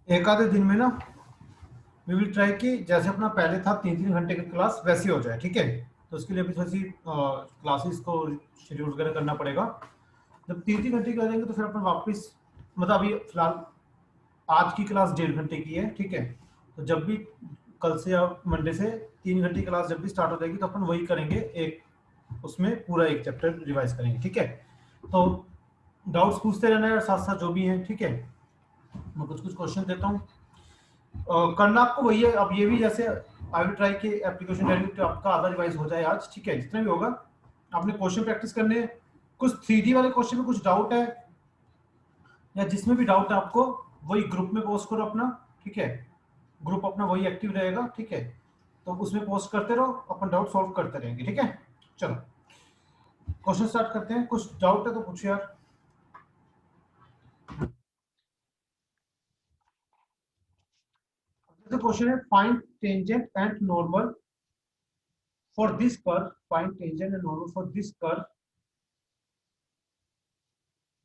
एक आधे दिन में ना वी विल ट्राई कि जैसे अपना पहले था 3-3 घंटे की क्लास वैसी हो जाए, ठीक है। तो उसके लिए अभी थोड़ी सी क्लासेस को शेड्यूल वगैरह करना पड़ेगा। जब 3-3 घंटे की हो जाएंगे तो फिर अपन वापस, मतलब अभी फिलहाल आज की क्लास 1.5 घंटे की है, ठीक है। तो जब भी कल से या मंडे से 3 घंटे की क्लास जब भी स्टार्ट हो जाएगी तो अपन वही करेंगे, एक उसमें पूरा एक चैप्टर रिवाइज करेंगे, ठीक है। तो डाउट्स पूछते रहना है साथ साथ जो भी है, ठीक है। मैं कुछ कुछ क्वेश्चन देता हूँ। करना आपको वही है। अब ये भी जैसे आई विल ट्राई कि एप्लीकेशन डायरेक्ट आपका आधा रिवाइज हो जाए आज, ठीक है। जितना भी होगा आपने क्वेश्चन प्रैक्टिस करने हैं। कुछ 3D वाले क्वेश्चन में कुछ डाउट है या जिसमें भी डाउट है आपको, वही ग्रुप में पोस्ट करो अपना, ठीक है। ग्रुप अपना वही एक्टिव रहेगा, ठीक है। तो उसमें पोस्ट करते रहो, अपन डाउट सॉल्व करते रहेंगे, ठीक है। चलो क्वेश्चन स्टार्ट करते हैं। कुछ डाउट है तो पूछो यार। जैसे क्वेश्चन है find tangent and normal for this curve, find tangent and normal for this curve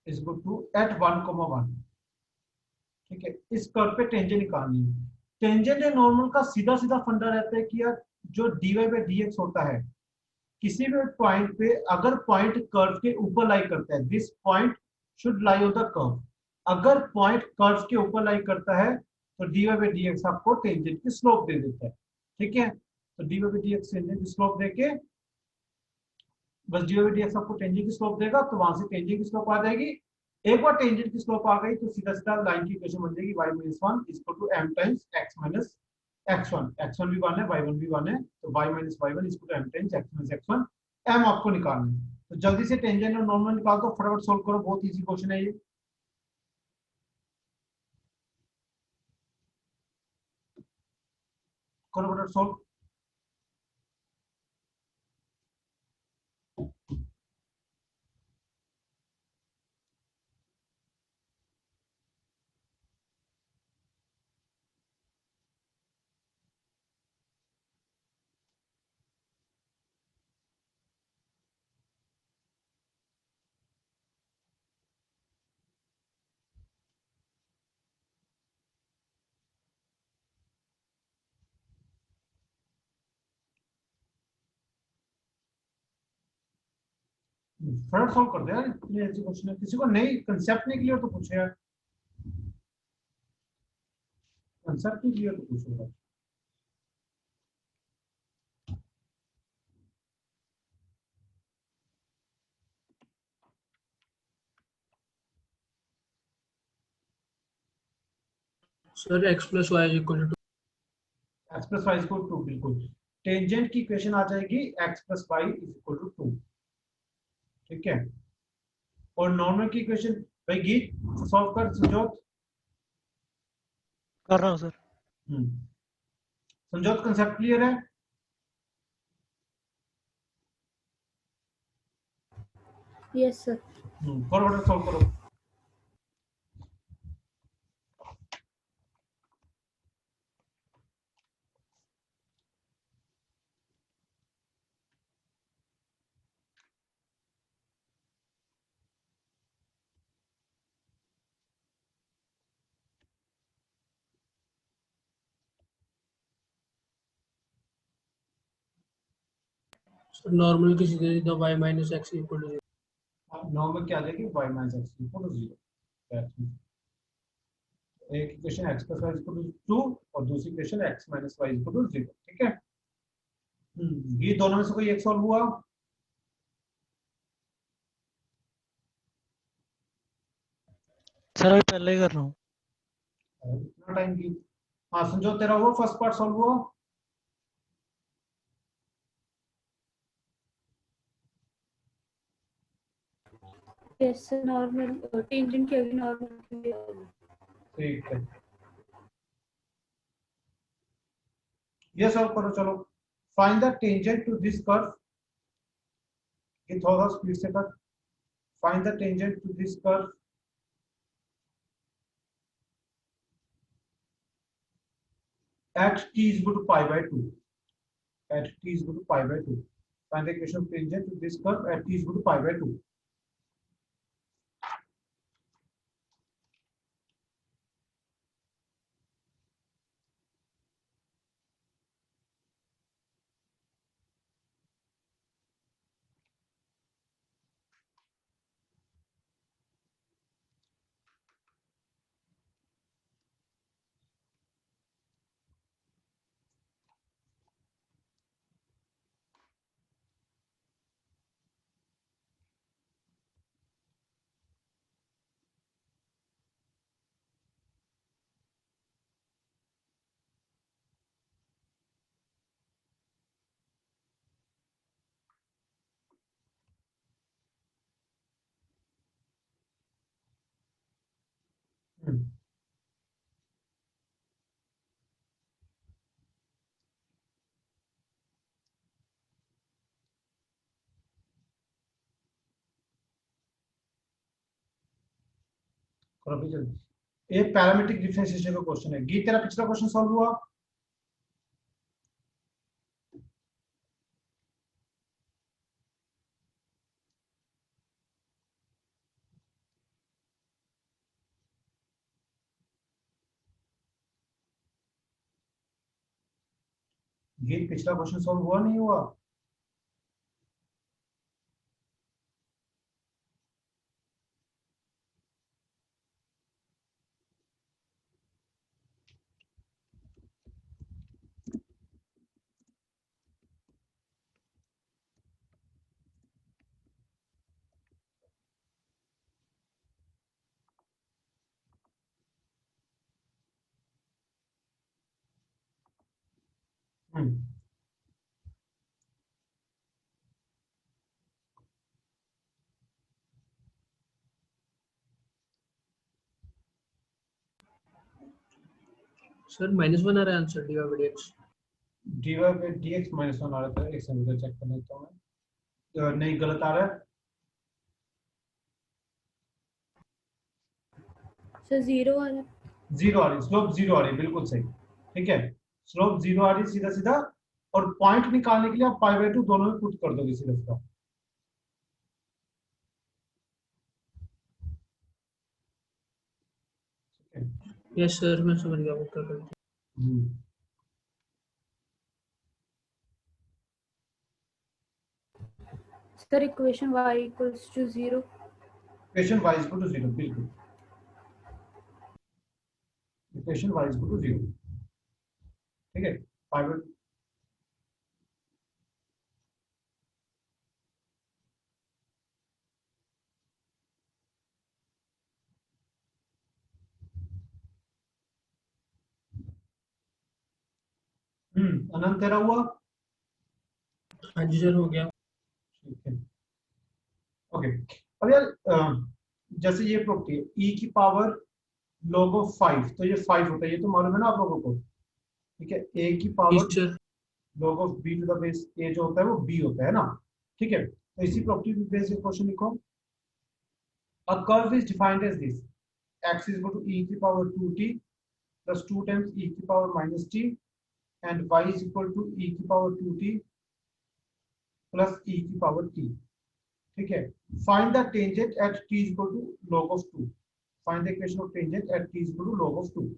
is equal to at 1,1, ठीक है। इस कर्व पे टेंजेंट निकालनी है। टेंजेंट एंड नॉर्मल का सीधा सीधा फंडा रहता है कि यार जो dy बाई dx होता है, किसी भी पॉइंट पे अगर पॉइंट कर्व के ऊपर लाई करता है, this point should lie on the curve. अगर पॉइंट कर्व के ऊपर लाई करता है तो dy बाई dx आपको टेंजेंट की स्लोप दे देता है, ठीक है। तो dy बाई dx टेंजेंट की स्लोप देके, बस dy बाई dx आपको टेंजेंट की स्लोप देगा तो वहां से टेंजेंट की स्लोप आ जाएगी। एक बार टेंजेंट की स्लोप आ गई तो सीधा सीधा लाइन की इक्वेशन बन जाएगी y minus 1 equal to m times x minus x1। x1 भी 1 है, y1 भी 1 है, तो y minus y1 equal to m times x minus x1। m आपको निकालना है तो जल्दी से टेंजेंट और नॉर्मल निकाल दो, फटाफट सोल्व करो, बहुत इजी क्वेश्चन है ये। करो फटाफट सोल्व। फटाफट सोल्व कर दो यार, इतने ऐसे क्वेश्चन है। किसी को नहीं कंसेप्ट नहीं क्लियर तो पूछो यार, कंसेप्ट नहीं क्लियर तो पूछो। Sir x plus Y equal to X plus Y equal to, बिल्कुल। टेंजेंट की इक्वेशन आ जाएगी X plus Y is equal to 2, ठीक है। और नॉर्मल की इक्वेशन भाई गीत सॉल्व कर संजोत। कर रहा हूँ सर। संजोत कंसेप्ट क्लियर है? Yes sir. फटाफट सॉल्व करो। नॉर्मल की सीधे सीधा y minus X equal to 0। Normal क्या आ जाएगी y minus X equal to 0। एक equation x plus Y equal to 2 और दूसरी equation x minus Y equal to 0, ठीक है। ये दोनों में से कोई एक सॉल्व हुआ? सर अभी पहले ही कर रहा हूँ। इतना टाइम की। हाँ संजोत तेरा हुआ, फर्स्ट पार्ट सॉल्व हुआ? यस सर, नॉर्मल टेंजेंट की अभी नॉर्मल। ठीक है, ये सॉल्व करो चलो। Find the tangent to this curve. ये थोड़ा स्पीड से कर। Find the tangent to this curve at t is equal to pi by 2. At t is equal to pi by 2. Find the equation of tangent to this curve at t is equal to pi by 2. करो अभी जल्दी। ये parametric differentiation का question है। गीत तेरा पिछला question solve हुआ? गीत पिछला क्वेश्चन सॉल्व हुआ नहीं हुआ? हम्म सर -1 आ रहा है आंसर dx। dy पे dx -1 आ रहा था। एक सेकंड चेक कर लेता हूँ मैं। नहीं, गलत आ रहा है। सर 0 आ रहा है। 0 आ रही, स्लोप 0 आ रही, बिल्कुल सही। ठीक है, स्लोप 0 आ रही सीधा सीधा। और पॉइंट निकालने के लिए आप π/2 दोनों में पुट कर दोगे सीधा सीधा। ठीक है। यस सर, मैं समझ गया वो क्या करते हैं। Hmm. Sir equation y equals to 0। Equation y is equal to 0, बिल्कुल। Equation y is equal to 0। ठीक है, π/2। अनंत तेरा हुआ? हाँ जी सर, हो गया। ठीक है, ओके। अब यार जैसे ये प्रॉपर्टी है e की पावर log ऑफ 5, तो ये 5 होता है, ये तो मालूम है ना आप लोगों को। ठीक है, a की जी power sir. log of b to the base a जो होता है वो b होता है ना। ठीक है, तो इसी प्रॉपर्टी पे बेस्ड क्वेश्चन लिखो। A curve is defined as this: x is equal to e की power 2t plus 2 times e की power minus t, and y is equal to e की पावर 2t plus e की power t। ठीक है, find the tangent at t is equal to log of 2। find the equation of tangent at t is equal to log of 2।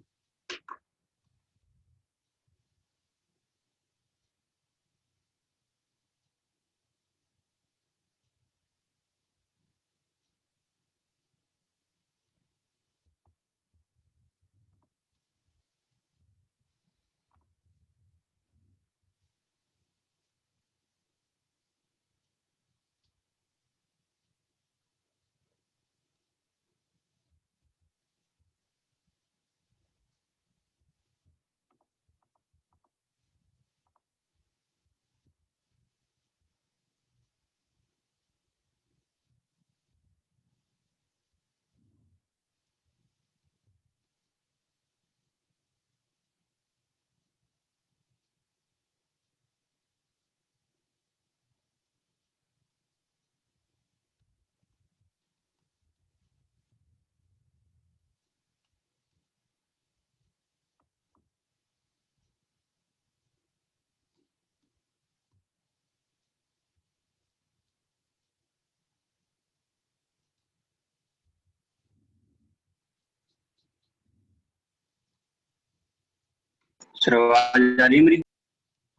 Sir आवाज आ रही है मेरी?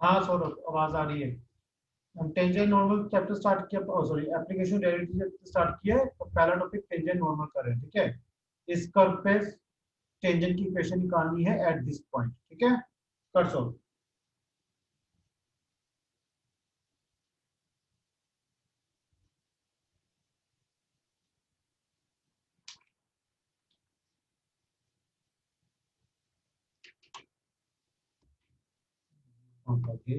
हाँ सौरभ, आवाज आ रही है। हम टेंजेंट नॉर्मल चैप्टर स्टार्ट किया, sorry application derivative chapter start किया है, तो पहला टॉपिक टेंजेंट नॉर्मल कर रहे हैं। ठीक है, इस कर्व पे टेंजेंट की इक्वेशन निकालनी है एट दिस पॉइंट। ठीक है, कर सो। Okay,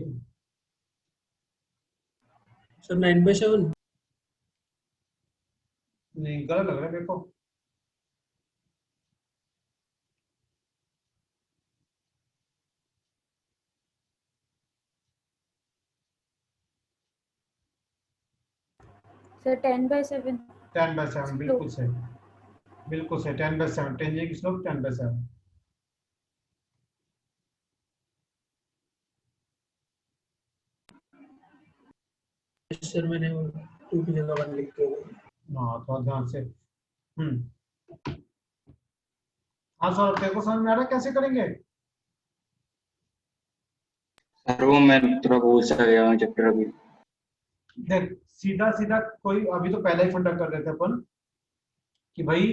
sir 9/7। नहीं गलत लग रहा है मेरे को। सर 10/7। 10/7 बिल्कुल सही। बिल्कुल सही, 10/7 टेंजेंट की स्लोप 10/7। सर मैंने 2 की जगह 1 लिख के हाँ थोड़ा ध्यान से। हाँ सौरभ, तेरे को समझ में आ रहा है कैसे करेंगे? सर वो मैं थोड़ा भूल सा गया हूँ चैप्टर अभी। देख सीधा सीधा कोई, अभी तो पहला ही फंडा कर रहे थे अपन कि भाई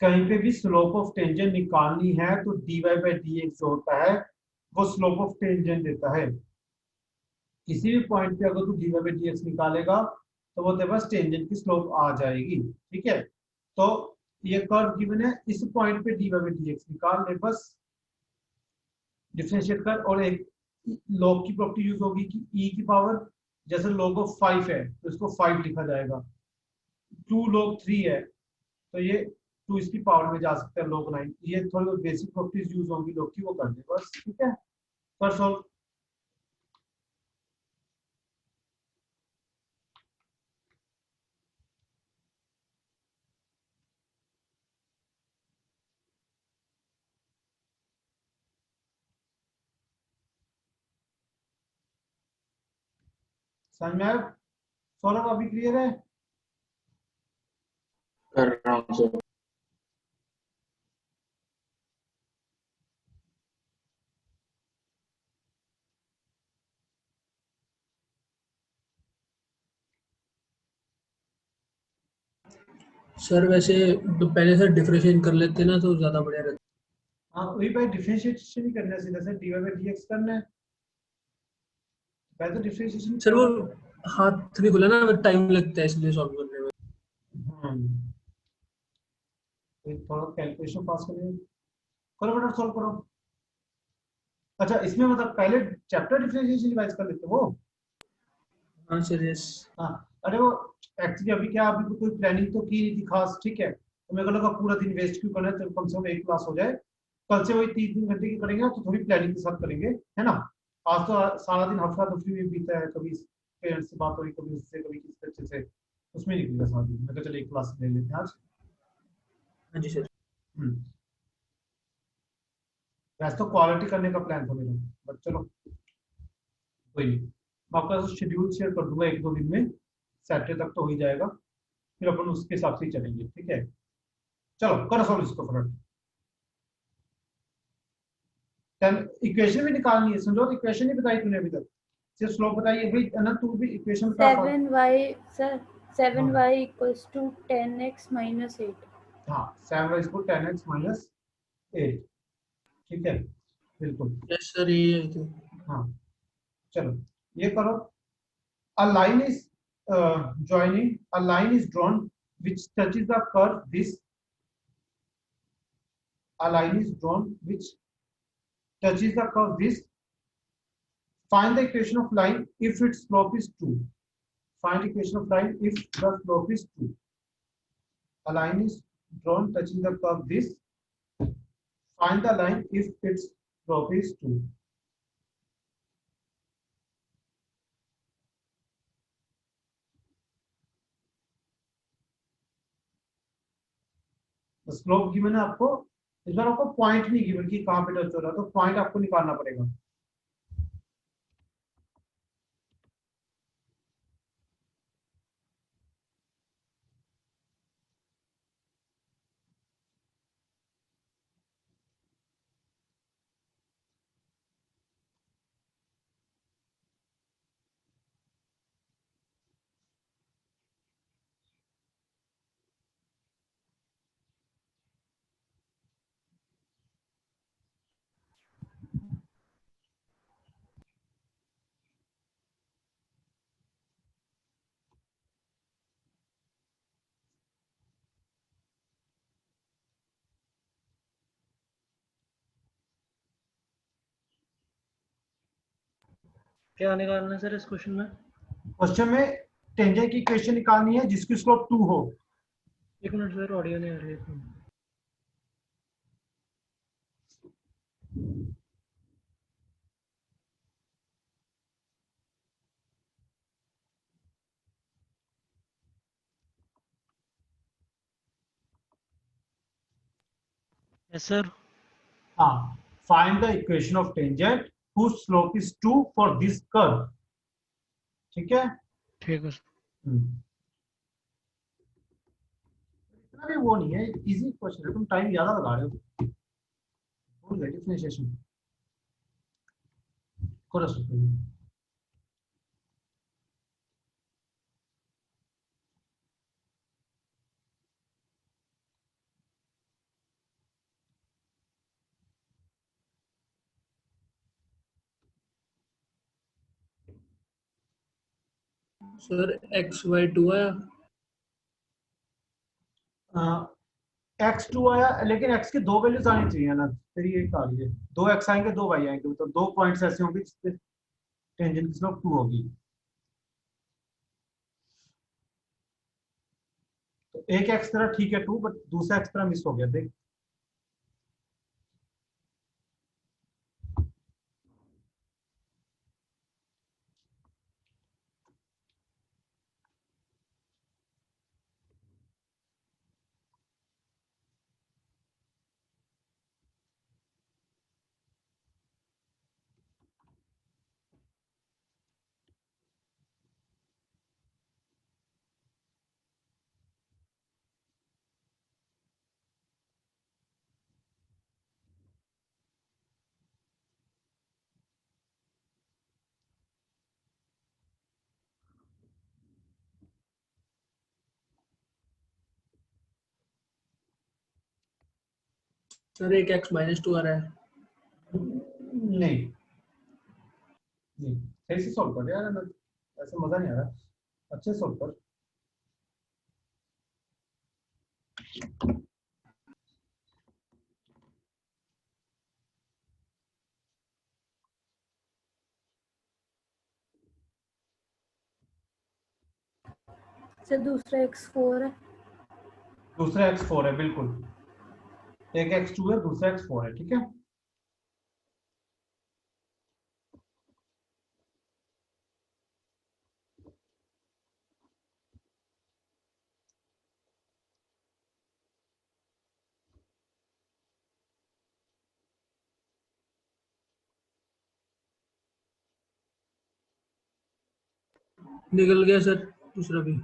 कहीं पे भी स्लोप ऑफ टेंजेंट निकालनी है तो dy/dx जो होता है वो स्लोप ऑफ टेंजेंट देता है। किसी भी पॉइंट पे अगर तू dy/dx निकालेगा तो वो तेरे पास टेंजेंट की स्लोप आ जाएगी। ठीक है, तो ये कर्व गिवन है, इस पॉइंट पे dy/dx निकाल ले बस, डिफरेंशिएट कर, और एक लॉग की प्रॉपर्टी यूज होगी कि e की पावर, जैसे log ऑफ 5 है तो इसको 5 लिखा जाएगा, 2 log 3 है तो ये 2 इसकी पावर में जा सकता है log 9। ये थोड़ी बेसिक प्रॉपर्टीज यूज होंगी log की, वो कर दे बस। ठीक है, कर सॉल्व। समझ में आया सौरभ? अभी क्लियर है? कर रहा हूँ सर। सर वैसे तो पहले सर डिफरेंशिएट कर लेते ना तो ज्यादा बढ़िया रहता। हाँ वही भाई, डिफरेंशिएशन ही करना है, सीधा से dy/dx करना है, पहले तो डिफरेंशिएशन सर वो करना है। हाथ भी खुला ना, टाइम लगता है इसलिए सॉल्व करने में। हम्म, तो थोड़ा कैलकुलेशन पास करिए, करो बेटा सॉल्व करो। अच्छा इसमें मतलब पहले चैप्टर डिफरेंशिएशन रिवाइज कर लेते हो वो। हाँ सर यस। हाँ, अरे वो एक्चुअली अभी क्या, अभी तो कोई प्लानिंग तो की नहीं थी खास। ठीक है, तो मेरे को लगा पूरा दिन वेस्ट क्यों करना है, तो कम से कम एक क्लास हो जाए। कल से वही 3-3 घंटे की करेंगे ना, तो थोड़ी प्लानिंग के साथ करेंगे, है ना। आज तो सारा दिन हफ्ता तफरी में बीता है, कभी पेरेंट्स से बात हुई, कभी उससे, कभी किसी बच्चे से, उसमें निकलेगा सारा दिन। मैं तो चलो एक क्लास ले लेते हैं आज। हाँ जी सर। हम्म, वैसे तो क्वालिटी करने का प्लान था मेरा, बट चलो कोई नहीं, मैं आपका शेड्यूल शेयर कर दूंगा 1-2 दिन में, सैटरडे तक तो हो ही जाएगा, फिर अपन उसके हिसाब से ही चलेंगे। ठीक है, चलो करो सॉल्व इसको फटाफट। इक्वेशन भी निकालनी है, समझो, इक्वेशन नहीं बताई तूने अभी तक, सिर्फ स्लोप बताई है भाई। अनंत तू भी इक्वेशन बता सॉल्व। 7y सर, हाँ 7y equals to 10x minus 8। हाँ, 7 10x - 8। ठीक है, बिल्कुल। यस सर ये है तो। हाँ चलो ये करो। A line is joining, a line is drawn which touches the curve this, a line is drawn which touches the curve this. Find the equation of line if its slope is 2. Find equation of line if the slope is 2. A line is drawn touching the curve this. Find the line if its slope is 2. The slope given है आपको, इस बार आपको point नहीं given कि कहां पे touch हो रहा है, तो पॉइंट आपको निकालना पड़ेगा। क्या निकालना है सर इस क्वेश्चन में? क्वेश्चन में टेंजेंट की इक्वेशन निकालनी है जिसकी स्लोप 2 हो। एक मिनट सर, ऑडियो नहीं आ रही है। Yes sir. हाँ, find the equation of tangent whose slope is 2 for this curve। ठीक है। ठीक है सर। इतना भी वो नहीं है, इजी क्वेश्चन है, तुम टाइम ज्यादा लगा रहे हो। भूल गए डिफरेंशिएशन करो। सर XY2 आया। x2 आया, लेकिन x की दो वैल्यूज आनी चाहिए ना, फिर ये आ रही है। दो x आएंगे, दो y आएंगे, मतलब दो पॉइंट्स ऐसे होंगे जिसपे टेंजेंट की स्लोप 2 होगी। तो एक x तेरा ठीक है 2, बट दूसरा x तेरा मिस हो गया, देख। सर एक X-2 आ रहा है। नहीं नहीं, सही से सॉल्व कर यार, ऐसे मजा नहीं आ रहा, अच्छे सॉल्व कर। सर दूसरा x4 है। दूसरा x4 है, बिल्कुल। एक x2 है, दूसरा x4 है, ठीक है। निकल गया सर दूसरा भी।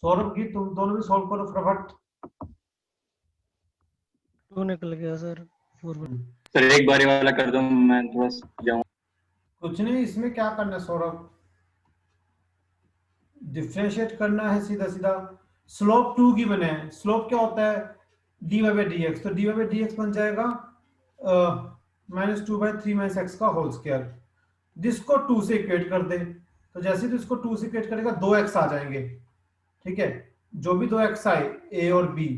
सौरभ की तुम दोनों भी सॉल्व करो फटाफट। 2 निकल गया सर। 4। सर एक बारी वाला कर दो, मैं थोड़ा जाऊँ। कुछ नहीं, इसमें क्या करना है सौरभ, डिफ्रेंशिएट करना है सीधा सीधा। स्लोप 2 की बने हैं, स्लोप क्या होता है, dy बाई डी एक्स, तो dy बाई डी एक्स बन जाएगा -2/3 - x का होल स्क्वायर। जिसको 2 से इक्वेट कर दे, तो जैसे ही तो इसको 2 से इक्वेट करेगा 2x आ जाएंगे, ठीक है। जो भी 2x आए a और b,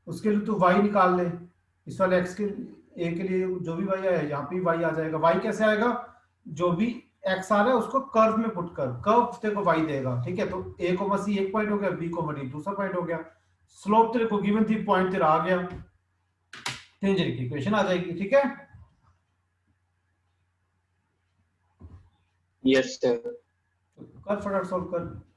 उसके लिए तो y निकाल ले। इस वाले x के a के लिए जो भी y आया, यहाँ पे y आ जाएगा। y कैसे आएगा, जो भी x आ रहा है उसको कर्व में पुट कर, कर्व तेरे को y देगा, ठीक है। तो a को c एक पॉइंट हो गया, b को d दूसरा पॉइंट हो गया। स्लोप तेरे को गिवन थी, पॉइंट तेरा आ गया, टेंजेंट की इक्वेशन आ जाएगी, ठीक है। Yes sir. कर फटाफट सॉल्व कर।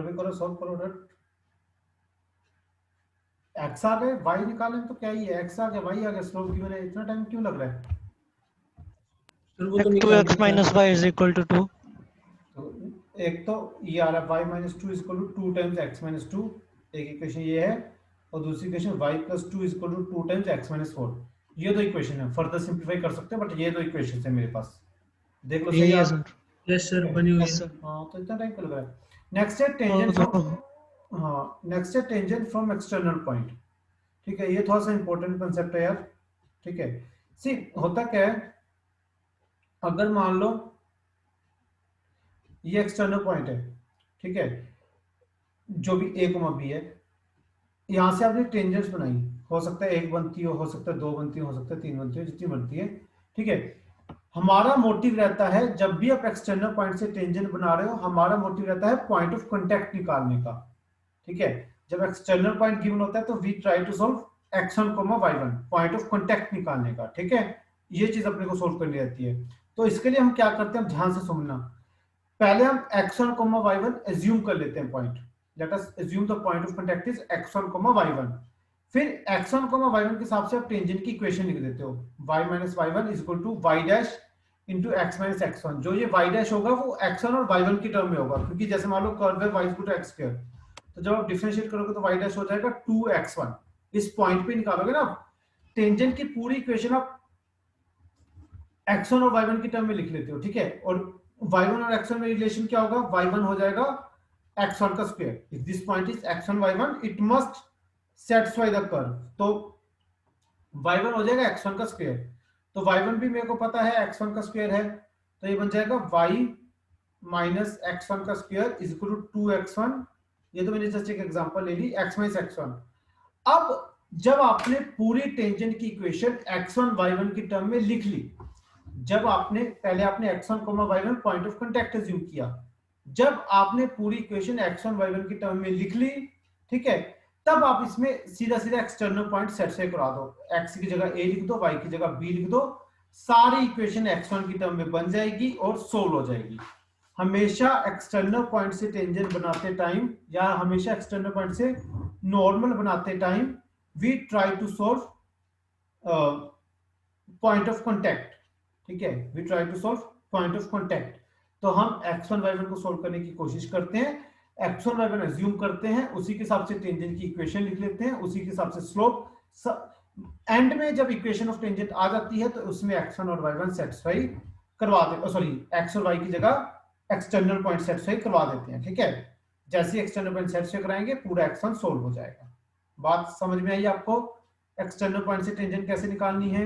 भी करो, सॉल्व करो डट। एक्स आ गए, वाई निकालें तो क्या ही है, एक्स आ गया वाई आ गया, स्लोप गिवन है, इतना टाइम क्यों लग रहा है? सर वो तो टू निकाल एक्स देता है। Minus Y is equal to 2। तो एक तो ये आ रहा है Y minus two is equal to 2 times X minus 2, एक इक्वेशन ये है, और दूसरी equation Y plus 2 is equal to 2 times X minus 4। ये दो इक्वेशन है, फर्दर सिंप्लीफाई कर सकते हैं, बट ये दो इक्वेशन है मेरे पास, देख लो सही यही है यार। सर। यस सर, बनी हुई यस है। सर। हाँ तो इतना टाइम क्यों लग रहा है? नेक्स्ट है टेंजेंट फ्रॉम, हाँ नेक्स्ट है टेंजेंट फ्रॉम एक्सटर्नल पॉइंट। ठीक है, ये थोड़ा सा इंपॉर्टेंट कंसेप्ट है यार। ठीक है, सी होता क्या है, अगर मान लो ये एक्सटर्नल पॉइंट है, ठीक है, जो भी ए कोमा बी है, यहां से आपने टेंजेंट्स बनाई, हो सकता है एक बनती हो सकता है दो बनती हो सकता है तीन बनती हो, जितनी बनती है। ठीक है, हमारा मोटिव रहता है जब भी आप एक्सटर्नल पॉइंट से टेंजेंट बना रहे हो, हमारा मोटिव रहता है पॉइंट ऑफ कांटेक्ट निकालने का। ठीक है, जब एक्सटर्नल पॉइंट गिवन होता है तो we try to solve x1, y1, point of contact निकालने का। ठीक है, ये चीज अपने को सोल्व करनी रहती है। तो इसके लिए हम क्या करते हैं, ध्यान से सुनना, पहले हम x1, y1 एज्यूम कर लेते हैं point, let us assume the point of contact is x1, y1। फिर x1, y1 के हिसाब से आप टेंजेंट की इक्वेशन लिख देते हो, y minus y1 is equal to y dash into x minus x1। जो ये y डैश होगा वो x1 और y1 की टर्म में होगा, क्योंकि जैसे मान लो कर्व है y is equal to x square, तो जब आप डिफरेंशिएट करोगे तो y डैश हो जाएगा 2x1। इस पॉइंट पे निकालोगे ना आप, टेंजेंट की पूरी इक्वेशन आप x1 और y1 की टर्म में लिख लेते हो। ठीक है, और y1 और x1 में रिलेशन क्या होगा, y1 हो जाएगा x1 का square, if this point is x1 y1 it must satisfy the curve, तो y1 हो जाएगा x1 का स्क्वायर, तो y1 भी मेरे को पता है x1 का स्क्वायर है, तो ये बन जाएगा y माइनस x1 का square is equal to 2x1। ये तो मैंने जस्ट एक एग्जांपल ले ली, x माइनस x1। अब जब आपने पूरी टेंजेंट की इक्वेशन x1 y1 की टर्म में लिख ली, जब आपने पहले आपने x1, y1 point of contact assume किया, जब आपने पूरी इक्वेशन x1 y1 की टर्म में लिख ली, ठीक है, तब आप इसमें सीधा सीधा एक्सटर्नल पॉइंट सेटिस्फाई करा दो, x की जगह a लिख दो, y की जगह b लिख दो, सारी इक्वेशन x1 की टर्म में बन जाएगी और सोल्व हो जाएगी। हमेशा एक्सटर्नल पॉइंट से टेंजेंट बनाते टाइम, या हमेशा एक्सटर्नल पॉइंट से नॉर्मल बनाते time, we try to solve point of contact. ठीक है, we try to solve point of contact. तो हम x1 y1 को सॉल्व करने की कोशिश करते हैं, x1 y1 एज्यूम करते हैं, उसी के हिसाब से टेंजेंट की इक्वेशन लिख लेते हैं, उसी के हिसाब से स्लोप, एंड में जब इक्वेशन ऑफ टेंजेंट आ जाती है तो उसमें x1 और y1 सेटिस्फाई करवा दे, सॉरी x और y की जगह एक्सटर्नल पॉइंट सेटिस्फाई करवा देते हैं। ठीक है, जैसे एक्सटर्नल पॉइंट सेटिस्फाई कराएंगे पूरा x1 सोल्व हो जाएगा। बात समझ में आई आपको, एक्सटर्नल पॉइंट से टेंजेंट कैसे निकालनी है?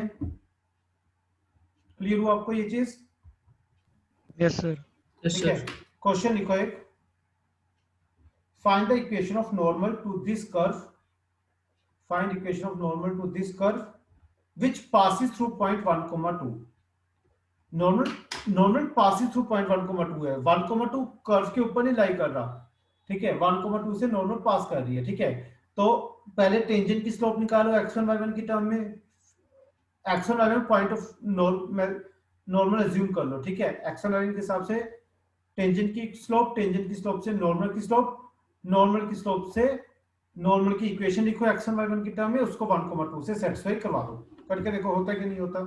क्लियर हुआ आपको ये चीज? Yes sir. यस ठीक है, सर। क्वेश्चन लिखो एक, find the equation of normal to this curve, find equation of normal to this curve which passes through point 1, 2। Normal passes through point 1, 2 है, 1, 2 कर्व के ऊपर नहीं लाई कर रहा। ठीक है, 1, 2 से नॉर्मल पास कर रही है। ठीक है, तो पहले टेंजेंट की स्लोप निकालो x1 y1 की टर्म में, x1 y1 point of normal assume कर लो। ठीक है, x1 y1 के हिसाब से टेंजेंट की स्लोप, टेंजेंट की स्लोप से नॉर्मल की स्लोप, नॉर्मल की स्लोप से नॉर्मल की इक्वेशन लिखो x1 y1 की टर्म में, उसको 1, 2 से सेटिस्फाई करवा दो, करके देखो होता है कि नहीं होता।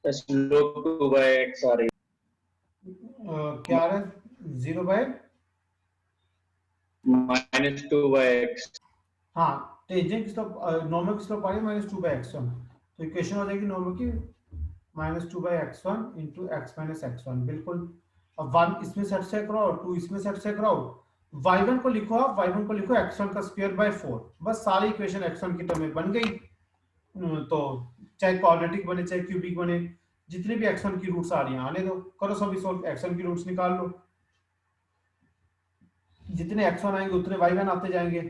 स्लोप 2/x आ रही क्या आ रहा है, 0 बाय -2/x। हाँ, टेंजेंट की स्लोप, नॉर्मल की स्लोप आ रही है -2/x1, तो इक्वेशन हो जाएगी नॉर्मल की -2/x1 into x minus x1, बिल्कुल। अब 1 इसमें सेट से कराओ, 2 इसमें सेट से कराओ, y1 को लिखो, आप y1 को लिखो x1 का स्क्वायर बाय 4, बस सारी इक्वेशन x1 की टर्म में बन गई। तो चाहे क्वाड्रेटिक बने चाहे क्यूबिक बने, जितने भी x1 की रूट्स आ रही हैं आने दो, करो सभी सोल्व, x1 की रूट्स निकाल लो, जितने x1 आएंगे उतने y1 आते जाएंगे।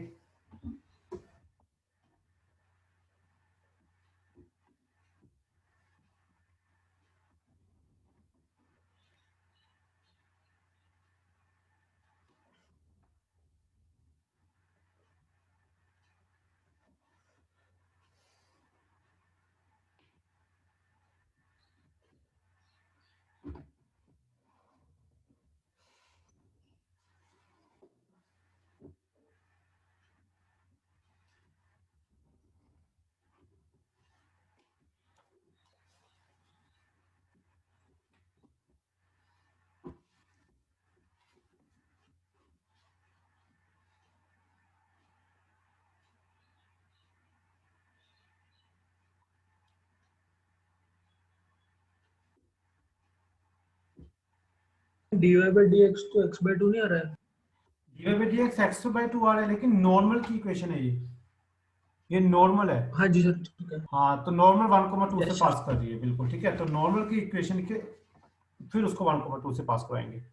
dy by dx तो x/2 नहीं आ रहा है? dy by dx x/2 आ रहा है, लेकिन नॉर्मल की इक्वेशन है ये नॉर्मल है। हाँ जी सर, ठीक है। हाँ, तो नॉर्मल 1,2 से Yes, पास कर रही है, बिल्कुल ठीक है। तो नॉर्मल की इक्वेशन के फिर उसको 1,2 से पास कराएंगे।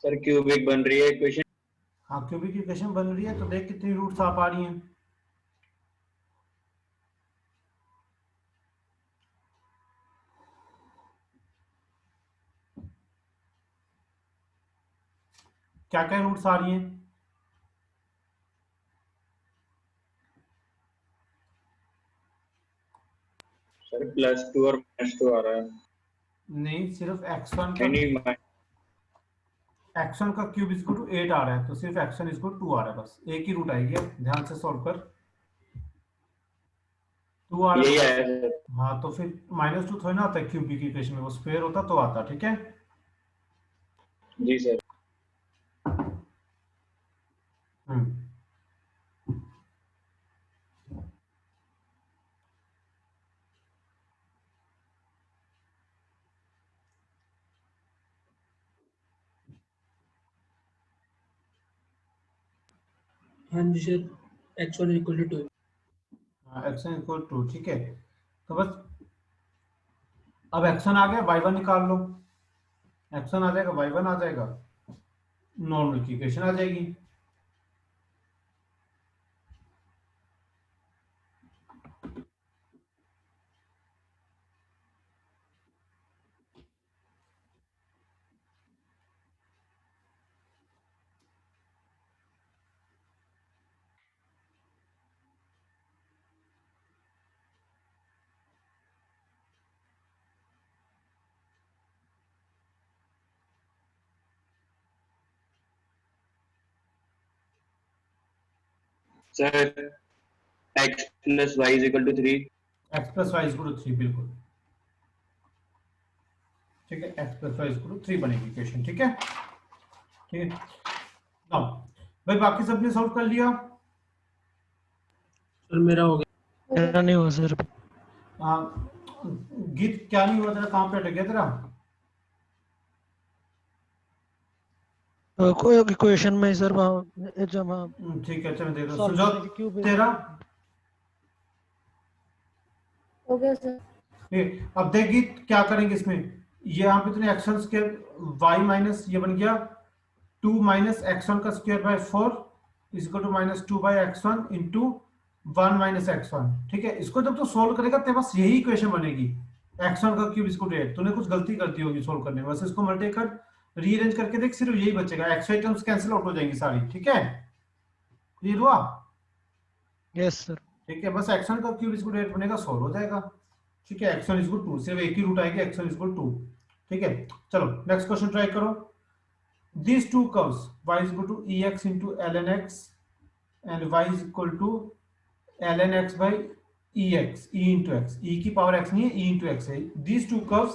सर क्यूबिक बन रही है इक्वेशन। हाँ, क्यूबिक की इक्वेशन बन रही है, तो देख कितनी रूट्स आ पा रही हैं। क्या क्या रूट्स आ रही हैं? सर +2 और -2 आ रहा है। नहीं, सिर्फ x1 नहीं का x1 का क्यूब इक्वल टू 8 आ रहा है, तो सिर्फ x1 इक्वल टू 2 आ रहा है, बस एक ही रूट आएगी। अब ध्यान से सॉल्व कर, 2 आ रहा यही है। आया सर। हाँ, तो फिर -2 थोड़ी ना आता है क्यूबिक इक्वेशन में, वो स्क्वायर होता तो आता, ठीक है। जी सर। हम्म हाँ जी sir, x1 equal to 2। x1 equal to, ठीक है। तो बस अब x1 आ गया, y1 निकाल लो, x1 आ जाएगा, y1 आ जाएगा, नॉर्मल की इक्वेशन आ जाएगी। Sir x + y = 3। x + y = 3, बिल्कुल ठीक है। x + y = 3 बनेगी इक्वेशन, ठीक है। ठीक है, नाउ भाई बाकी सबने सॉल्व कर लिया? सर मेरा हो गया। मेरा नहीं हुआ सर। गीत क्या नहीं हुआ तेरा, कहाँ पे अटक गया तेरा? कोई इक्वेशन में सर वहाँ जब ठीक है, चलो दे दो। सॉल्व सुजात, करने की क्यों तेरा? हो गया सर। अब देख गीत क्या करेंगे इसमें, ये यहाँ पे इतने एक्शंस के y माइनस ये बन गया 2 - x1 का square by 4 equal to -2/x1 into 1 - x1, ठीक है। इसको जब तू सोल्व करेगा तेरे पास यही इक्वेशन बनेगी, x1 का क्यूब इक्वल टू 8। तूने कुछ गलती करती होगी सोल्व करने में, बस इसको मल्टीप्लाई कर, रीअरेंज करके देख, सिर्फ यही बचेगा, X Y terms cancel out हो जाएंगी सारी, ठीक है, क्लियर हुआ? Yes sir. ठीक है, बस x1 का क्यूब इक्वल 8 बनेगा, सॉल्व हो जाएगा, ठीक है। x1 इक्वल 2, सिर्फ एक ही रूट आएगी, x1 इक्वल 2, ठीक है। चलो नेक्स्ट क्वेश्चन ट्राई करो। These two curves, y is equal to ex into ln x and y is equal to ln x by ex, e into x, e की power x नहीं है, e into x है। These two curves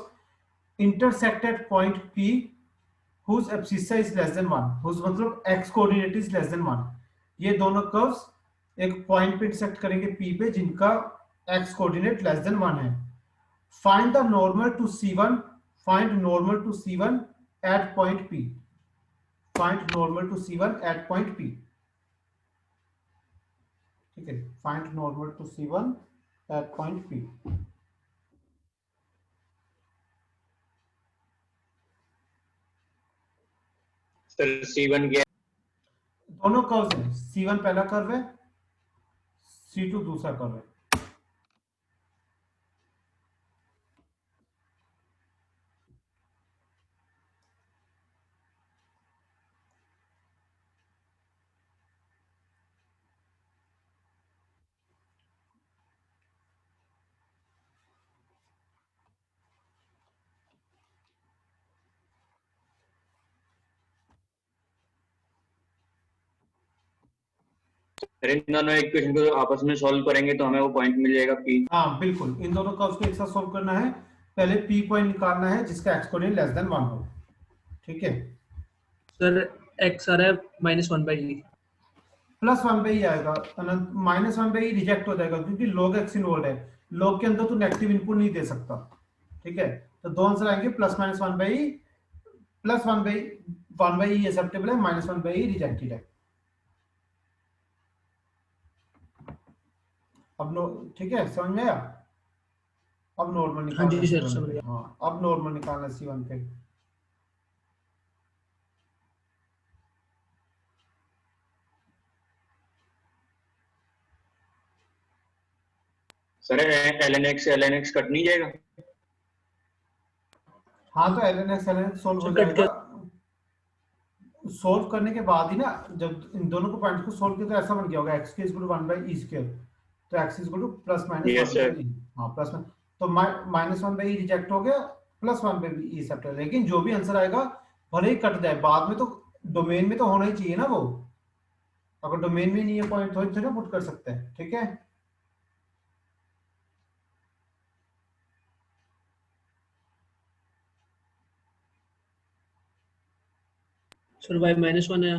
intersect at point P whose abscissa is less than 1, whose मतलब x coordinate is less than 1। ये दोनों curves एक point पे intersect करेंगे P पे जिनका x कोऑर्डिनेट लेस देन 1 है। Find the normal to C1, find normal to C1 at point P, find normal to C1 at point P, ठीक है, find normal to C1 at point P। Sir C1 क्या दोनों curves हैं, C1 पहला curve है, C2 दूसरा curve है। Sir इन दोनों इक्वेशन को आपस में सॉल्व करेंगे तो हमें वो पॉइंट मिल जाएगा P। हाँ बिल्कुल, इन दोनों कर्व्स को एक साथ सॉल्व करना है, पहले P पॉइंट निकालना है जिसका x कोऑर्डिनेट लेस देन 1 हो, ठीक है। सर x आ रहा है -1/e। प्लस 1/e आएगा, माइनस 1/e रिजेक्ट हो जाएगा क्योंकि log x इन्वॉल्व है, log के अंदर तो नेगेटिव इनपुट नहीं दे सकता, ठीक है। तो दो आंसर आएंगे, plus minus 1/e, plus 1/e acceptable है, माइनस 1/e रिजेक्टेड है। अब नो, ठीक है, समझ में आया? अब नॉर्मल हाँ निकालना जी सर, C1 समझ पे, गया। हाँ अब नॉर्मल निकालना C1 पे। सर ln x कट नहीं जाएगा? हाँ तो ln x सोल्व हो सर, कट जाएगा, सोल्व करने के बाद ही ना, जब इन दोनों को पॉइंट को सोल्व किया तो ऐसा बन गया होगा x के इक्वल टू 1/e स्क्वायर, तो x equal two plus minus Yes, sir. 1/e, हाँ प्लस तो माइनस 1/e रिजेक्ट हो गया, प्लस 1/e एक्सेप्ट है। लेकिन जो भी आंसर आएगा भले ही कट जाए, बाद में तो डोमेन में तो होना ही चाहिए ना वो, अगर डोमेन में नहीं है पॉइंट तो ना पुट कर सकते हैं, ठीक है। सर y -1 है।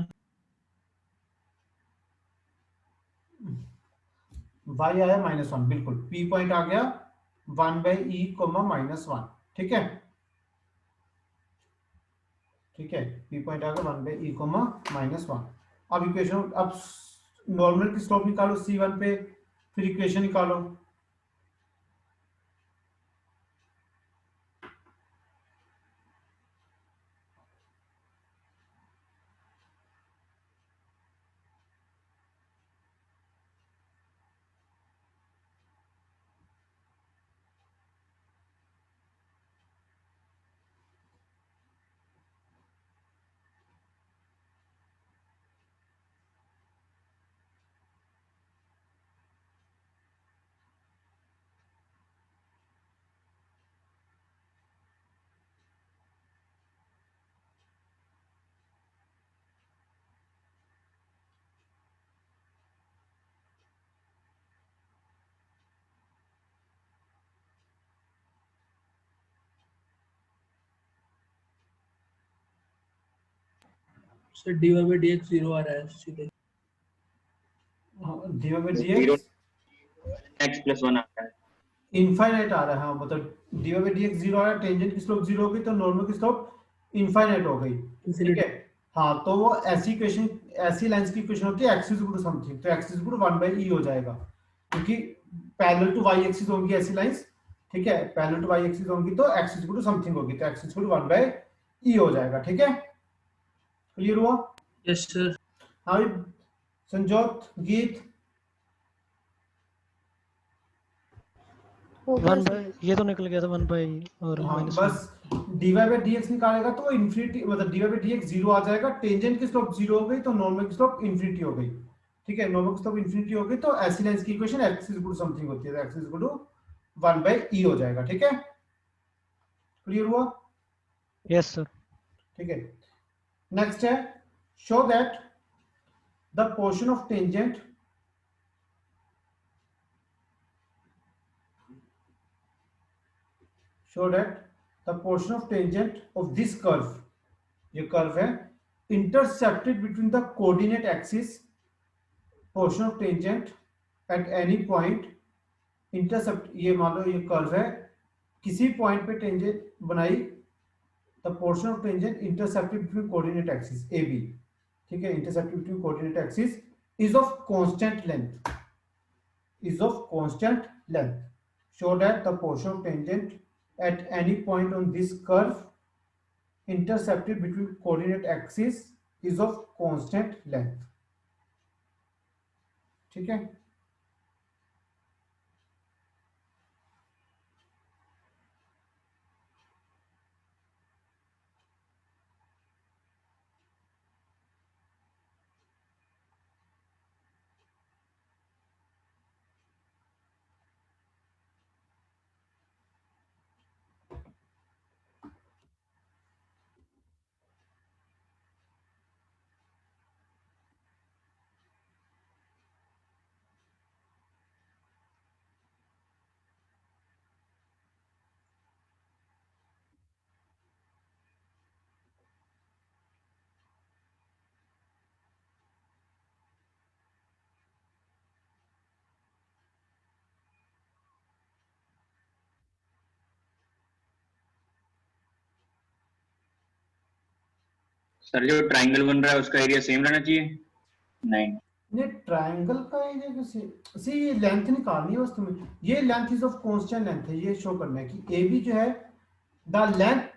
y आया -1, बिल्कुल, p पॉइंट आ गया 1/e -1, ठीक है, ठीक है, p पॉइंट आ गया 1/e -1। अब इक्वेशन, अब नॉर्मल की स्लोप निकालो C1 पे, फिर इक्वेशन निकालो। सर dy/dx 0 आ रहा है सीधे। dx x + 1 आता है। इनफाइनाइट आ रहा है, हाँ मतलब dx 0 आ रहा है, टेंजेंट की स्लोप 0 हो गई तो नॉर्मल की स्लोप इनफाइनाइट हो गई, ठीक है। हाँ तो वो ऐसी इक्वेशन, ऐसी लाइंस की इक्वेशन होती है x इक्वल टू समथिंग, तो x इक्वल टू 1/e हो जाएगा, क्योंकि पैरेलल टू y एक्सिस होंगी ऐसी लाइंस, ठीक है, पैरेलल टू y एक्सिस होंगी तो x इक्वल टू समथिंग होगी, तो x इक्वल टू 1/e हो जाएगा, ठीक है, क्लियर हुआ? Yes sir. हाँ संजोत, गीत, होगा 1/, ये तो निकल गया था 1/e और हाँ -1। बस dy बाई dx निकालेगा तो इन्फिनिटी, मतलब dy बाई dx 0 आ जाएगा, टेंजेंट की स्लोप 0 हो गई तो नॉर्मल की स्लोप इन्फिनिटी हो गई। ठीक है, नॉर्मल की स्लोप इन्फिनिटी हो गई तो ऐसी लेंस की equation x is equal to something होती है, तो x is equal to 1 by e हो जाएगा। ठीक है, क्लियर हुआ? Yes, sir. ठीक है, नेक्स्ट है show that the portion of tangent show that the portion of tangent of this curve, ये कर्व है, intercepted between the coordinate axis, portion of tangent at any point intercept, ये मान लो ये curve है, किसी पॉइंट पे tangent बनाई, the portion of tangent intercepted between coordinate axis AB, ठीक है, intercepted between coordinate axis is of constant length, is of constant length. Show that the portion of tangent at any point on this curve intercepted between coordinate axis is of constant length. ठीक है, sir जो triangle बन रहा है उसका area same रहना चाहिए? नहीं, ये ट्रायंगल का एरिया कैसे, सी ये लेंथ निकालनी है बस तुम्हें, ये length is of constant length है, ये शो करना है कि AB जो है the length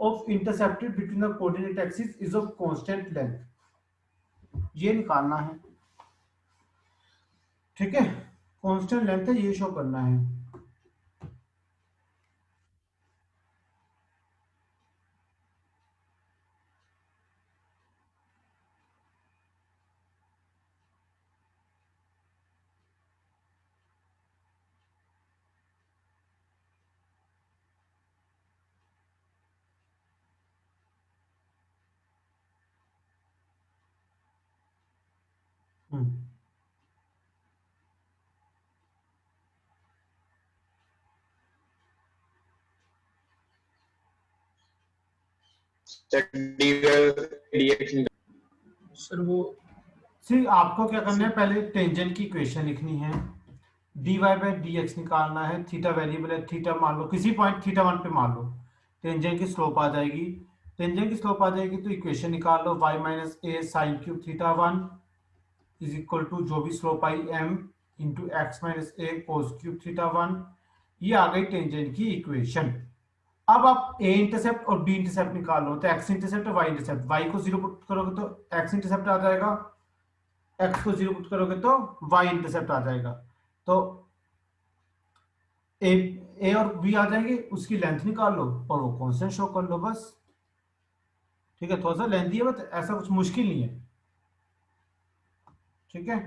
of intercepted between the coordinate axis is of constant length, ये निकालना है। ठीक है, कांस्टेंट लेंथ है, ये शो करना है। सर dx सर वो सी आपको क्या करना है, पहले टेंजेंट की इक्वेशन लिखनी है, dy बाई dx निकालना है, थीटा वेरिएबल है, थीटा मान लो किसी पॉइंट थीटा 1 पे मान लो, टेंजेंट की स्लोप आ जाएगी, टेंजेंट की स्लोप आ जाएगी तो इक्वेशन निकाल लो, y minus A sine cube theta 1 is equal to जो भी स्लोप आई m into X minus A cos cube theta 1, ये आ गई टेंजेंट की इक्वेशन। अब आप a इंटरसेप्ट और b इंटरसेप्ट निकाल लो, तो x इंटरसेप्ट और y इंटरसेप्ट, y को 0 पुट करोगे तो x इंटरसेप्ट आ जाएगा, x को 0 पुट करोगे तो y इंटरसेप्ट आ जाएगा, तो ए और बी आ जाएंगे, उसकी लेंथ निकाल लो और वो कांस्टेंट शो कर लो बस। ठीक है, थोड़ा सा लेंथी है बट ऐसा कुछ मुश्किल नहीं है। ठीक है,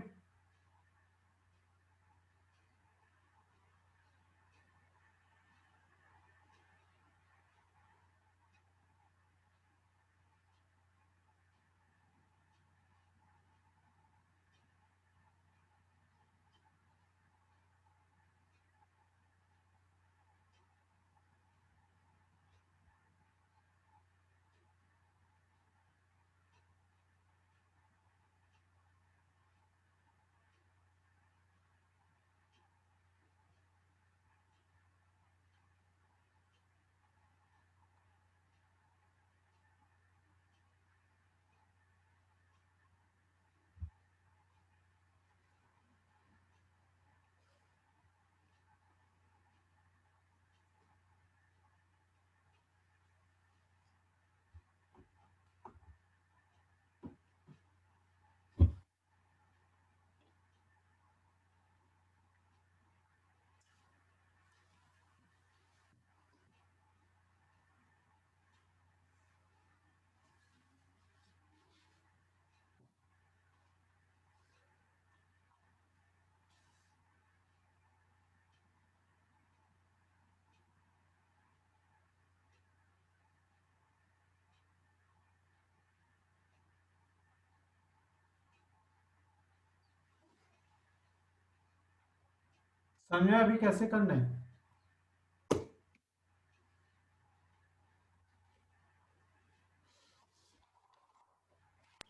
समझ में अभी कैसे करना है?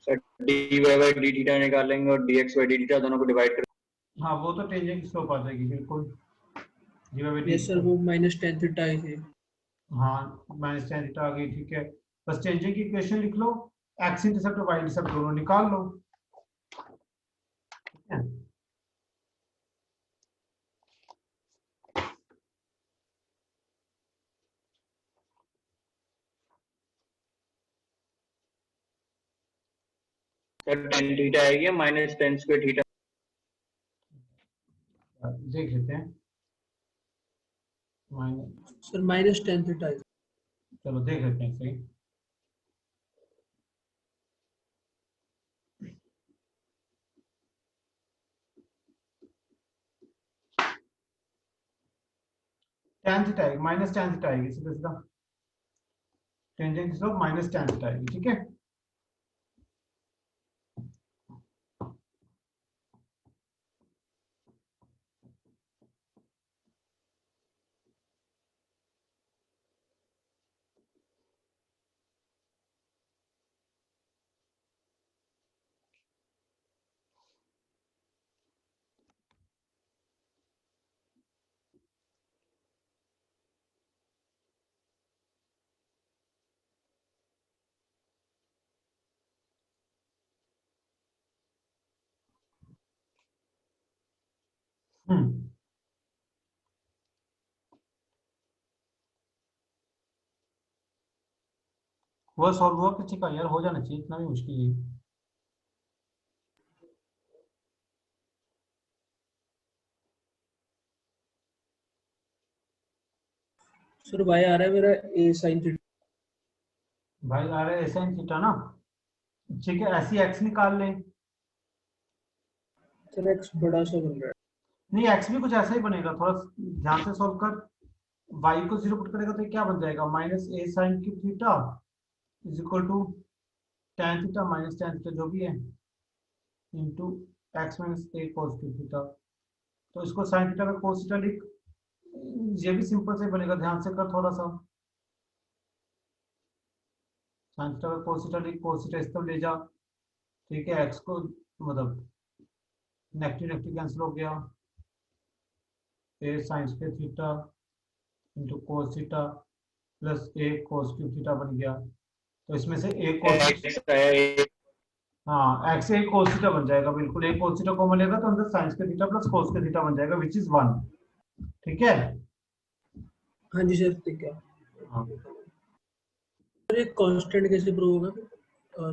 Sir D Y by D theta निकालेंगे और D X by D theta दोनों को डिवाइड कर हाँ वो तो टेंजेंट की स्लोप आ जाएगी बिल्कुल। यस सर, वो -tan थीटा ही थी। हाँ माइनस टेन थीटा आ गई, ठीक है। बस टेंजेंट की इक्वेशन लिख लो, एक्स इंटरसेप्ट और वाई इंटरसेप्ट दोनों निकाल लो, ठीक है। सर tan थीटा आएगी माइनस tan स्क्वायर थीटा। देख लेते हैं माइनस, सर -tan थीटा ही। चलो देख लेते हैं सही। tan थीटा आएगी, माइनस tan थीटा आएगी सीधा सीधा, टेंजेंट की स्लोप माइनस tan थीटा आएगी, ठीक है। वो सॉल्व हुआ किसी का यार, हो जाना चाहिए, इतना भी मुश्किल नहीं। सर y आ रहा है मेरा a sin थीटा। भाई आ रहा है ऐसा थीटा ना, ठीक है। ऐसी एक्स निकाल ले, सर x बड़ा सा बन रहा है। नहीं एक्स भी कुछ ऐसा ही बनेगा, थोड़ा ध्यान से सॉल्व कर। वाई को जीरो पुट करेगा तो ये क्या बन जाएगा, minus A sine cube theta is equal to tan theta minus tan theta जो भी है into X minus A cos cube theta. तो इसको साइन थीटा का कोस थीटा लिख, ये भी सिंपल से बनेगा, ध्यान से कर थोड़ा सा। साइन थीटा का कोस थीटा लिख, कोस थीटा इस तरफ ले जा, ठीक है। एक्स को मतलब नेगेटिव नेगेटिव कैंसिल हो गया, a sine square theta into cos theta plus a cos cube theta बन गया। तो इसमें से ए कोस, एक्स आया हाँ एक्स ए कोस थीटा बन जाएगा, बिल्कुल ए कोस थीटा कॉमन लेगा तो अंदर sign square theta plus cos square theta बन जाएगा विच इज 1, ठीक है। हाँ जी सर, ठीक है। हाँ सर ये कांस्टेंट कैसे प्रूव होगा?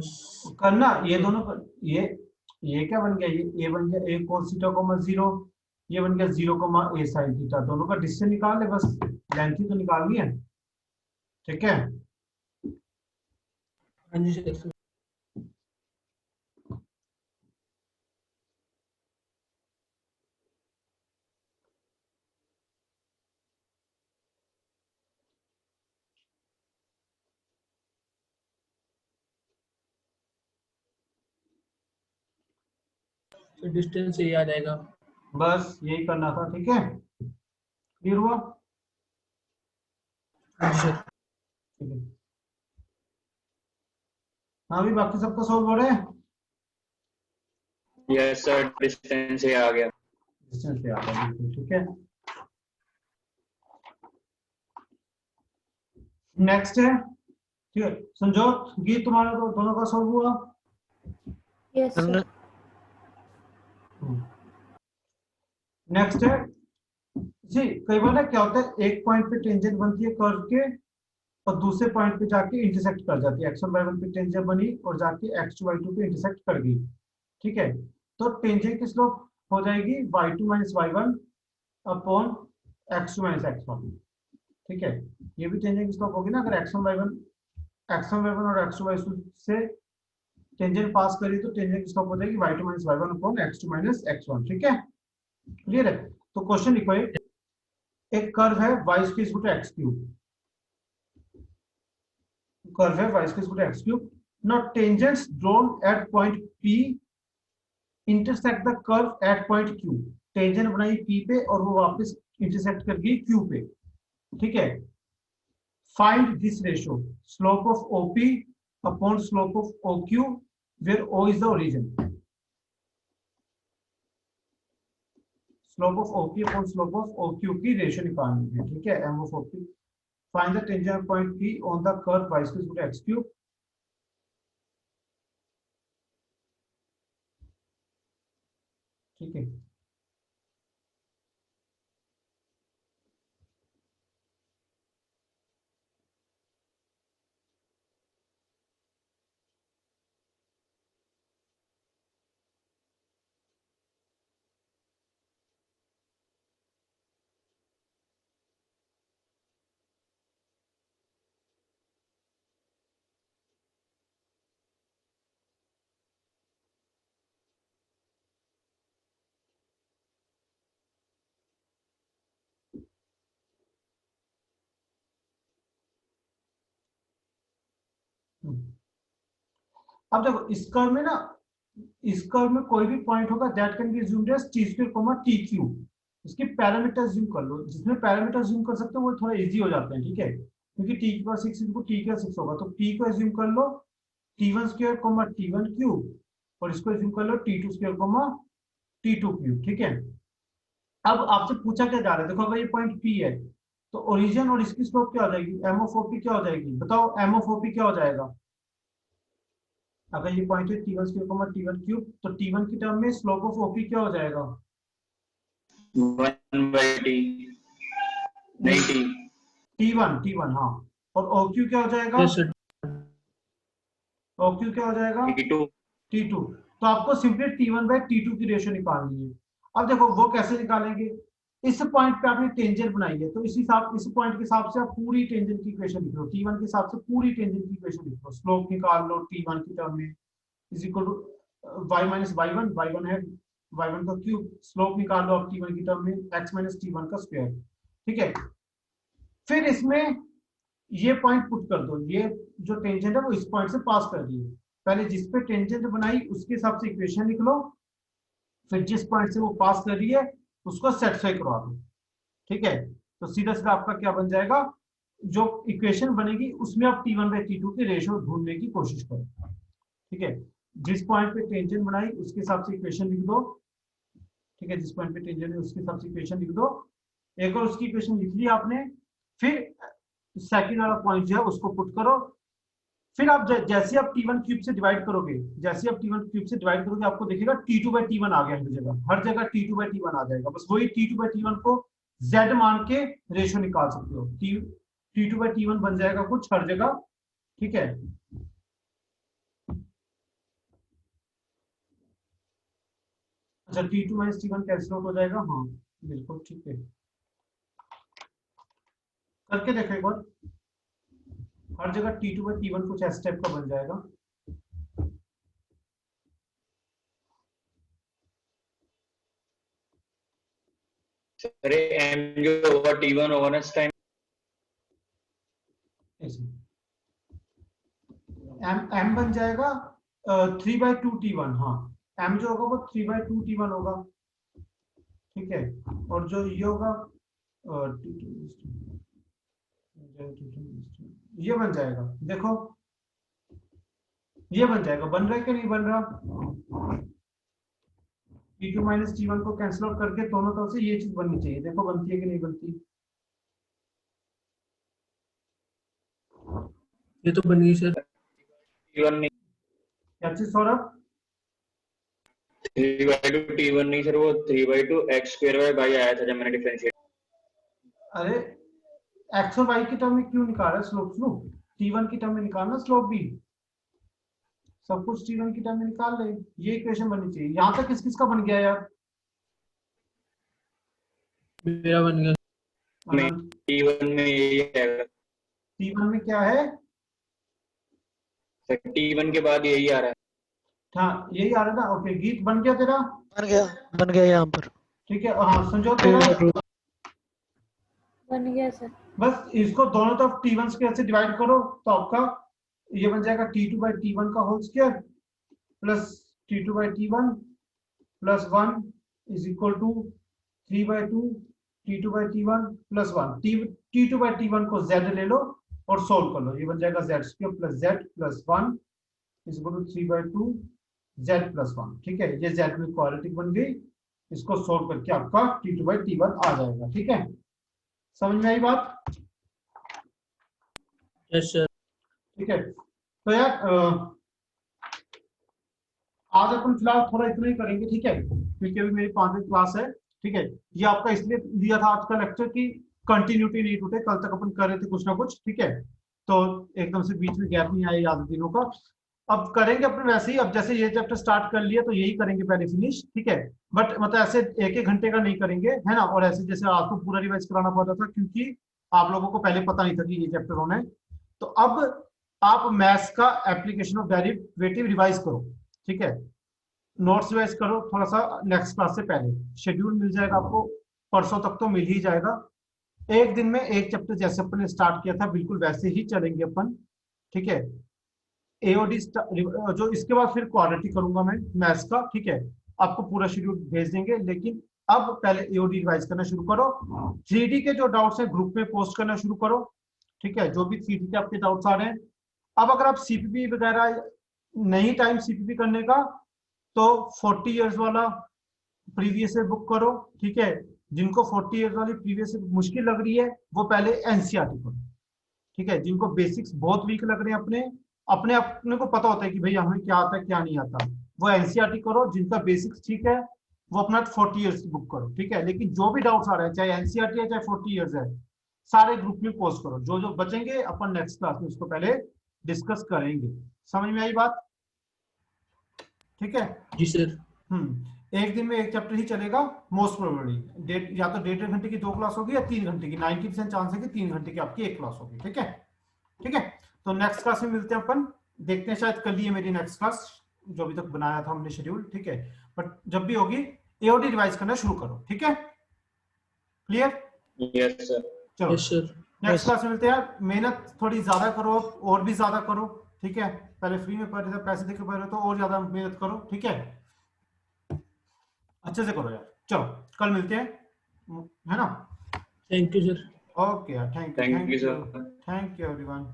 करना ये दोनों ये क्या बन गया, ये बन गया ए कोस थीटा कॉमा 0, ये बन गया 0 कॉमा ए साइन थीटा, दोनों का डिस्टेंस निकाल ले, बस लेंथ ही तो निकालनी है, ठीक है। हाँ जी सर। तो डिस्टेंस ये आ जाएगा। बस यही करना था, ठीक है। क्लियर हुआ? हाँ जी सर। ठीक है। हाँ भी बाकी सबका सॉल्व हो रहा है, यस सर डिस्टेंस से आ गया। डिस्टेंस पे आ गया बिल्कुल, ठीक है। नेक्स्ट है, ठीक है। संजोत गीत तुम्हारा तो दोनों का सॉल्व हुआ। Yes sir. नेक्स्ट है जी, कई बार ना क्या होता है, एक पॉइंट पे टेंजेंट बनती है कर्व के और दूसरे पॉइंट पे जाके इंटरसेक्ट कर जाती है, x1 y1 पे टेंजेंट बनी और जाके x2 y2 पे इंटरसेक्ट कर गई, ठीक है। तो टेंजेंट की स्लोप हो जाएगी y2 minus y1 upon x2 minus x1, ठीक है। ये भी टेंजेंट की स्लोप होगी ना, अगर x1 y1 और x2 y2 से टेंजेंट पास करी तो टेंजेंट की स्लोप हो जाएगी y2 minus y1 upon x2 minus x1, ठीक है। क्लियर है? तो क्वेश्चन लिखो, एक कर्व है y square equal to x cube, curve है y square equal to x cube. Now tangents drawn at point P intersect the curve at point Q, tangent बनाई P पे और वो वापस इंटरसेक्ट कर गई Q पे, ठीक है। Find this ratio, slope of OP upon slope of OQ where O is the origin. Slope of OP upon slope of OQ की रेशियो निकालनी है, ठीक है। M of OP, find the tangent point P on the curve y is equal to x cube। ठीक है, अब देखो इस कर्व में ना, इस कर्व में कोई भी पॉइंट होगा that can be assumed as T square comma T cube. इसके पैरामीटर अज्यूम कर लो, जिसमें पैरामीटर अज्यूम कर सकते हो वो थोड़ा इजी हो जाते हैं, ठीक है। क्योंकि टी की पावर 6 इनको टी का 6 होगा, तो टी को अज्यूम कर लो t1 square comma t1 cube और इसको अज्यूम कर लो t2 square comma t2 cube, ठीक है। अब आपसे पूछा क्या जा रहा है, देखो अगर ये पॉइंट P है तो ओरिजिन और इसकी स्लोप क्या हो जाएगी, M of OP क्या हो जाएगी, बताओ M of OP क्या हो जाएगा। अगर ये पॉइंट है t1 square comma t1 cube तो t1 की टर्म में स्लोप ऑफ OP क्या हो जाएगा, 1/t, नहीं t1 हाँ, और OQ क्या हो जाएगा, यस सर। OQ क्या हो जाएगा t2। t2। तो आपको सिंपली t1 बाय t2 की रेशियो निकालनी है। अब देखो वो कैसे निकालेंगे, इस पॉइंट पे आपने टेंजेंट बनाई है तो इस पॉइंट के हिसाब से आप पूरी टेंजेंट की इक्वेशन लिख लो, t1 के हिसाब से पूरी टेंजेंट की इक्वेशन लिख लो, स्लोप निकाल लो t1 की टर्म में is equal to y minus y1 है y1 का क्यूब, स्लोप निकाल लो आप t1 की टर्म में x माइनस t1 का स्क्वायर, ठीक है। फिर इसमें ये पॉइंट पुट कर दो, ये जो टेंजेंट है वो इस पॉइंट से पास कर रही है, पहले जिस पे टेंजेंट बनाई उसके हिसाब से इक्वेशन लिख लो, फिर जिस पॉइंट से वो पास कर रही है उसको सेटिस्फाई करवा दो, ठीक है। तो सीधा सीधा आपका क्या बन जाएगा, जो इक्वेशन बनेगी उसमें आप t1 बाय t2 की रेशियो ढूंढने की कोशिश करो, ठीक है। जिस पॉइंट पे टेंजेंट बनाई उसके हिसाब से इक्वेशन लिख दो, ठीक है। जिस पॉइंट पे टेंजेंट है उसके हिसाब से इक्वेशन लिख दो, एक बार उसकी इक्वेशन लिख ली आपने, फिर सेकंड वाला पॉइंट जो है उसको पुट करो, फिर आप जैसे आप t1 क्यूब से डिवाइड करोगे, जैसे आप t1 क्यूब से डिवाइड करोगे आपको दिखेगा t2 बाय t1 आ गया, हर जगह t2 बाय t1 आ जाएगा, बस वही t2 बाय t1 को z मान के रेशियो निकाल सकते हो, t2 बाय t1 बन जाएगा कुछ हर जगह, ठीक है। अच्छा t2 minus t1 cancel out हो जाएगा, हाँ बिल्कुल ठीक है, करके देखो एक बार, हर जगह t2 बाय t1 कुछ ऐसे टाइप का बन जाएगा। अरे m जो होगा t1 होगा ना इस टाइम, m बन जाएगा 3/2t1, हाँ m जो होगा वो 3/2t1 होगा, ठीक है। और जो ये होगा ये बन जाएगा, देखो ये बन जाएगा, बन रहा है कि नहीं बन रहा, t2 माइनस t1 को कैंसिल आउट करके दोनों तरफ से ये चीज बननी चाहिए, देखो बनती है कि नहीं बनती, ये तो बन गई सर। t1 नहीं, क्या चीज सौरभ, 3/2 t1 नहीं सर, वो 3/2 x स्क्वायर बाय आया था जब मैंने डिफरेंशिएट। अरे एक्स और वाई की टर्म में क्यों निकाल रहा है स्लोप, t1 की टर्म में निकालना स्लोप भी, सब कुछ t1 की टर्म में निकाल ले, ये इक्वेशन बननी चाहिए। यहां तक किस किस का बन गया यार, मेरा बन गया। t1 में यही आएगा t1 में क्या है, सर, t1 के बाद यही आ रहा है। हाँ यही आ रहा था, ओके गीत बन गया तेरा, बन गया यहाँ पर। ठीक है। हाँ संजोत तेरा बन गया सर। बस इसको दोनों तरफ t1 स्क्वायर से डिवाइड करो तो आपका ये बन जाएगा t2 बाय t1 का whole square plus t2 by t1 plus 1 is equal to 3/2 T2/T1 plus 1 T2/T1 को Z ले लो और सोल्व कर लो, ये बन जाएगा Z² plus Z plus 1 is equal to 3/2 Z plus 1। ठीक है, ये Z में क्वाड्रेटिक बन गई, इसको सोल्व करके आपका T2/T1 आ जाएगा। ठीक है, समझ में आई बात? Yes sir. ठीक है, तो यार आज अपन फिलहाल थोड़ा इतना ही करेंगे। ठीक है, क्योंकि अभी मेरी 5वीं क्लास है। ठीक है, ये आपका इसलिए दिया था आज का लेक्चर कि कंटिन्यूटी नहीं टूटे, कल तक अपन कर रहे थे कुछ ना कुछ। ठीक है, तो एकदम से बीच में गैप नहीं आया याद दिनों का। अब करेंगे अपन वैसे ही, अब जैसे ये चैप्टर स्टार्ट कर लिया तो यही करेंगे पहले फिनिश। ठीक है, बट मतलब ऐसे 1-1 घंटे का नहीं करेंगे, है ना। और ऐसे जैसे आज तो पूरा रिवाइज कराना पड़ रहा था क्योंकि आप लोगों को पहले पता नहीं था कि ये चैप्टर होना है। तो अब आप मैथ्स का एप्लीकेशन ऑफ डेरिवेटिव रिवाइज करो। ठीक है, नोट्स रिवाइज करो थोड़ा सा नेक्स्ट क्लास से पहले। शेड्यूल मिल जाएगा आपको, परसों तक तो मिल ही जाएगा। एक दिन में एक चैप्टर जैसे अपन ने स्टार्ट किया था बिल्कुल वैसे ही चलेंगे अपन। ठीक है, एओडी जो इसके बाद फिर क्वाड्रेटिक करूंगा मैं मैथ्स का। ठीक है, आपको पूरा शेड्यूल भेज देंगे, लेकिन अब पहले एओडी रिवाइज करना शुरू करो। 3D के जो डाउट्स हैं ग्रुप में पोस्ट करना शुरू करो। ठीक है, जो भी 3D के आपके डाउट्स आ रहे हैं। अब अगर आप सीपीपी वगैरह नहीं टाइम सीपीपी करने का तो 40 इयर्स वाला प्रीवियस ईयर बुक करो। ठीक है, जिनको 40 इयर्स वाली प्रीवियस ईयर मुश्किल लग रही है वो पहले एनसीईआरटी करो। ठीक है, जिनको बेसिक्स बहुत वीक लग रहे हैं अपने को पता होता है कि भाई हमें क्या आता है क्या नहीं आता, वो एनसीईआरटी करो। जिनका बेसिक्स ठीक है वो अपना 40 इयर्स की बुक करो। ठीक है, लेकिन जो भी डाउट्स आ रहे हैं चाहे एनसीईआरटी है चाहे 40 इयर्स है, सारे ग्रुप में पोस्ट करो। जो जो बचेंगे अपन नेक्स्ट क्लास में उसको पहले डिस्कस करेंगे। समझ में आई बात? ठीक है जी सर। एक दिन में एक चैप्टर ही चलेगा मोस्ट प्रोबेबली। या तो 1.5 घंटे की 2 क्लास होगी या 3 घंटे की। 90% चांस है कि 3 घंटे की आपकी एक क्लास होगी। ठीक है, ठीक है, तो नेक्स्ट क्लास में मिलते हैं अपन। देखते हैं शायद कल ही है मेरी नेक्स्ट क्लास, जो अभी तक बनाया था हमने शेड्यूल। ठीक है, बट जब भी होगी एओडी रिवाइज करना शुरू करो। ठीक है, क्लियर? Yes sir. चलो यस सर। नेक्स्ट क्लास में मिलते हैं। मेहनत थोड़ी ज्यादा करो और भी ज्यादा करो। ठीक है, पहले फ्री में पढ़ रहे थे, पैसे देकर पढ़ रहे हो तो और ज्यादा मेहनत करो। ठीक है, अच्छे से करो यार। चलो कल मिलते हैं, है ना। Thank you sir. ओके यार, thank you Thank you, sir. Thank you everyone.